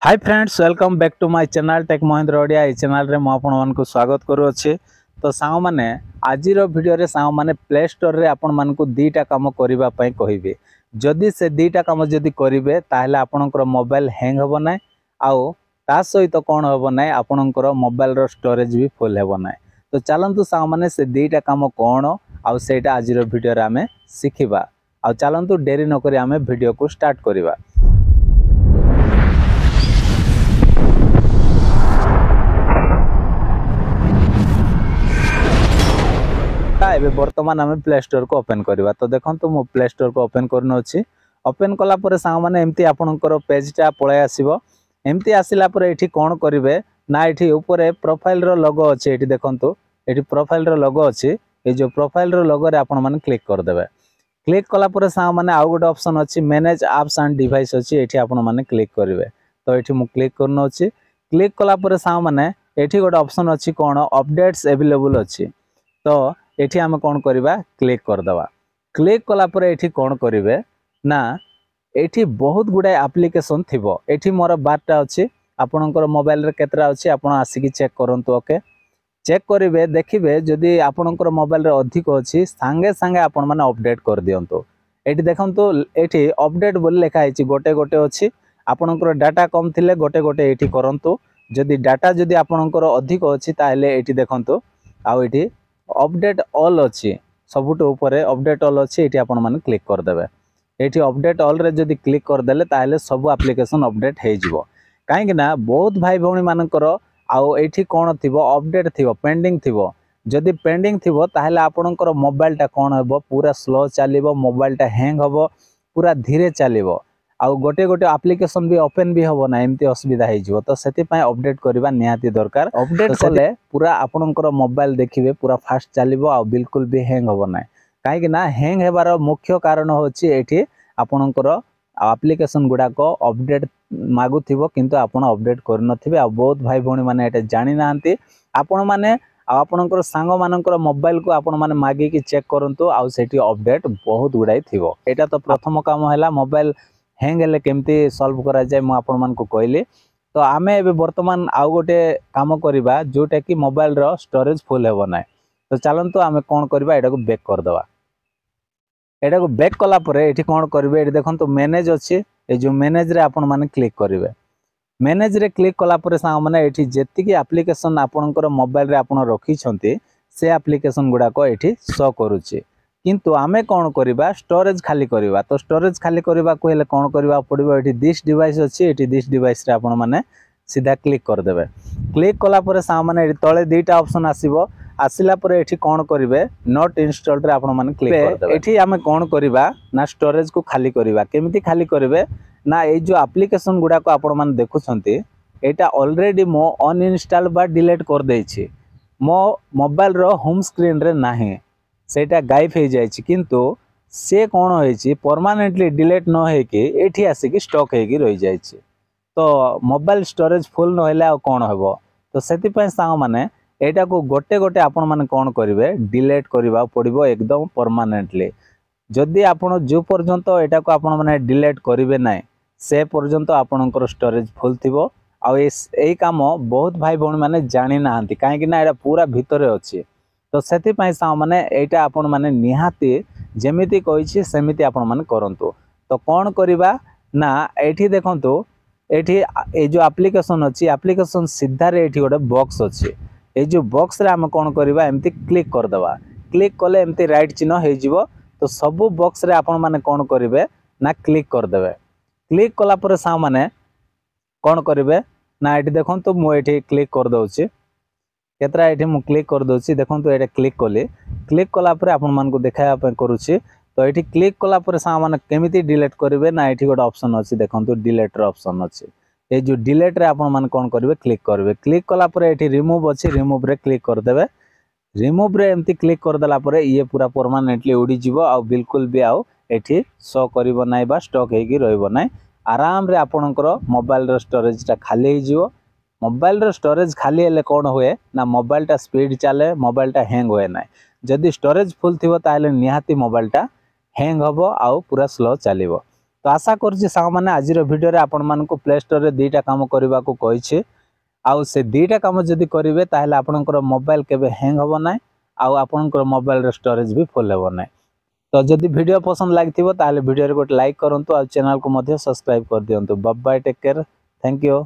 Hi friends, welcome back to my channel Tech Mahendra Odia. ये channel रे मु आपण मानकु स्वागत करूछि। तो सांग माने आजिर वीडियो रे सांग माने प्ले स्टोर रे आपण मानकु दीटा काम करिबा पई कहिबे। जदि से दीटा काम जदि करिवे ताहले आपनकर मोबाइल हैंग होबो नै आउ ता सहित कोन होबो नै आपनकर मोबाइल रो स्टोरेज भी फुल होबो नै। तो चलंतु सांग माने से दीटा काम कोन आउ सेटा आजिर वीडियो रे हमें सिखिबा। आउ चलंतु देरी न करी हमें वीडियो को स्टार्ट करिबा। एबे वर्तमान आम प्ले स्टोर को ओपन करवा। तो देखो मु प्ले स्टोर को ओपन करन अछि। ओपन कला परे सांग माने एमती आपनकर पेजटा पळे आसीबो। एमती आसिला परे एठी कोन करिवे ना एठी ऊपरे प्रोफाइल रो लोगो अछि। एठी देखंतु एठी प्रोफाइल रो लोगो अछि। ए जो प्रोफाइल रो लोगो रे आपन माने क्लिक कर देबे। क्लिक कला परे सांग माने आउ गोटे ऑप्शन अछि मैनेज एप्स एंड डिवाइस अछि। एठी आपन माने क्लिक करिवे। तो एठी मु क्लिक करन अछि। क्लिक कला परे सांग माने एठी गोटे ऑप्शन अछि कोन अपडेट्स अवेलेबल अछि। तो एठी आमे कोन करिबा क्लिक कर दवा। क्लिक कला परे एठी कोन करिवे ना एठी बहुत गुडा एप्लीकेशन थिबो। एठी मोर 12टा अछि। आपनकर मोबाइल रे केतरा अछि आपण आसी कि चेक करंतु। ओके चेक करिवे देखिबे जदि आपनकर मोबाइल रे अधिक अछि संगे संगे आपण माने अपडेट कर दियंतु। एठी देखंतु एठी अपडेट बोली लेखा आइछि गोटे गोटे अछि। आपनकर डाटा कम थिले गोटे गोटे एठी करंतु। जदि डाटा जदि आपनकर अधिक अछि ताहले एठी देखंतु आउ एठी अपडेट ऑल अच्छी सबुठ ऊपर अपडेट ऑल अच्छी ये आपण मैंने क्लिक करदे। ये अपडेट ऑल रे जदि क्लिक करदे ताहले सब एप्लिकेशन अपडेट हो कहीं बहुत भाई भौणी मानकर आउ एठी कौन थी अपडेट थी पेंडिंग थी। जदि पेंडिंग थी ताहले आपणकर मोबाइलटा कौन हो पूरा स्लो चलो मोबाइलटा हैंग हम पूरा धीरे चलो आउ गोटे गोटे एप्लिकेशन भी ओपन भी हम ना एमती असुविधा हो। तो से अपडेट करवा निहाती दरकार। अपडेट कले पूरा आपणकर मोबाइल देखिए पूरा फास्ट चलो आ बिल्कुल भी हैंग हम ना कहीं हैंग होबार मुख्य कारण होची एठी आपणकर एप्लिकेशन गुड़ाक अपडेट मागुथिबो किंतु आपण अपडेट कर नथिबे। आ बहुत भाई भौणी माने एटा जानि नांती। आपण माने आपणकर सांग मानकर मोबाइल को आपण माने मागी कि चेक करंतु आ सेठी अपडेट बहुत गुडाई थिबो। एटा तो प्रथम काम हैला मोबाइल हैंग हेले केमती सॉल्व करा जाय मु आपण मान को कहली। तो आमे एबे वर्तमान आउ गोटे काम करिबा जोटा कि मोबाइल रो स्टोरेज फुल हेबो ना। तो चलंतु आमे कोन करबा एटा को बैक कर दवा। एटा को बैक कला परे एठी कोन करबे एठी देखंतु मैनेज अछि। ए जो मैनेज रे आपण माने क्लिक करिवे। मैनेज रे क्लिक कला परे सांग माने एठी जेति कि एप्लिकेशन आपणकर मोबाइल रे आपण रखी छंती से एप्लिकेशन गुडा को एठी शो करूची। किंतु आमे कोन करिबा स्टोरेज खाली करिबा। तो स्टोरेज खाली करिबा को हेले कोन करिबा पड़िबो एठी दिस डिवाइस अछि। एठी दिस डिवाइस रे आपण माने सीधा क्लिक कर देबे। क्लिक कला परे सांग माने एठी तळे दुईटा ऑप्शन आसीबो। आसिला परे एठी कोन करिवे नॉट इंस्टॉल्ड रे आपण माने क्लिक कर देबे। एठी आमे कोन करिबा ना स्टोरेज को खाली करिबा। केमिति खाली करिवे ना ए जो एप्लिकेशन गुडा को आपण माने देखुछंती एटा ऑलरेडी मो अनइंस्टॉल बा डिलीट कर देछि। मो मोबाइल रो होम स्क्रीन रे नाही सेटा गायब हो जाइछि। किंतु से कोन होइछि परमानेंटली डिलीट न हे कि एठी आसी कि स्टॉक हे कि रहि जाइछि। तो मोबाइल स्टोरेज फुल न होले आ कोन होबो। तो सेति पय सांग माने एटा को गोटे गोटे आपण माने कोन करिवे डिलीट करबा पड़िबो एकदम परमानेंटली। जदि आपण जो पर्यंत एटा को आपण माने डिलीट करिवे नाय से पर्यंत आपणकर स्टोरेज फुल थिबो। आ ए काम बहुत भाई भौणी माने जानि नाहंती काहे ना एटा पूरा भितरे अछि। तो सेति पय सांग माने एटा आपण माने निहाती जेमिति कहिछि सेमिति आपण माने करंतु। तो कोन करिबा ना एठी देखंतु एठी ए जो एप्लिकेशन अछि एप्लिकेशन सीधा रे एठी गोटे बॉक्स अछि। ए जो बॉक्स रे हम कोन करिबा एमती क्लिक कर दवा। क्लिक कले एमती राइट चिन्ह हे जिवो। तो सब बॉक्स रे आपण माने कोन करिवे ना क्लिक कर देबे। क्लिक कला परे सांग माने कोन करिवे ना एठी देखंतु मु एठी क्लिक कर दउछि। केतरा एठी मु क्लिक कर दउछि देखंतु एटा क्लिक कले। क्लिक कला परे आपण मान को देखाया पे करूछि। तो एठी क्लिक कला परे सांग माने केमिति डिलीट करिवे ना एठी गोटे ऑप्शन अछि देखंतु डिलीट रो ऑप्शन अछि। ए जो डिलीट रे आपण मान कोन करिवे क्लिक करिवे। क्लिक कला परे एठी रिमूव अछि रिमूव रे क्लिक कर देबे। रिमूव रे एमती क्लिक कर देला परे ये पूरा परमानेंटली उडी जिवो आ बिल्कुल भी आउ एठी शो करिवो नाइ बा स्टॉक हे कि रहइबो नाइ। आराम रे आपणकर मोबाइल रो स्टोरेज टा खाली हे जिवो। मोबाइल रो स्टोरेज खाली हेले कोन होए ना मोबाइल टा स्पीड चले मोबाइल टा हैंग होए ना। जदि स्टोरेज फुल थिबो ताहले निहाती मोबाइल टा हैंग हबो आ पूरा स्लो चलिबो। तो आशा करुच्ची सांग मैंने आज भिडियो आपण मानक प्ले स्टोर रे दुईटा काम करने को कही आउ से दुईटा काम जदि करेंगे ताहले आपणकर मोबाइल केबे हैंग होबो ना आउ आपणकर मोबाइल रो स्टोरेज भी फुल होबो ना। तो जदि वीडियो पसंद लागिथिबो ताहले वीडियो रे गोटे लाइक करंतु आ चैनल को मध्य सब्सक्राइब कर दियंतु। Bye bye, take care, thank you.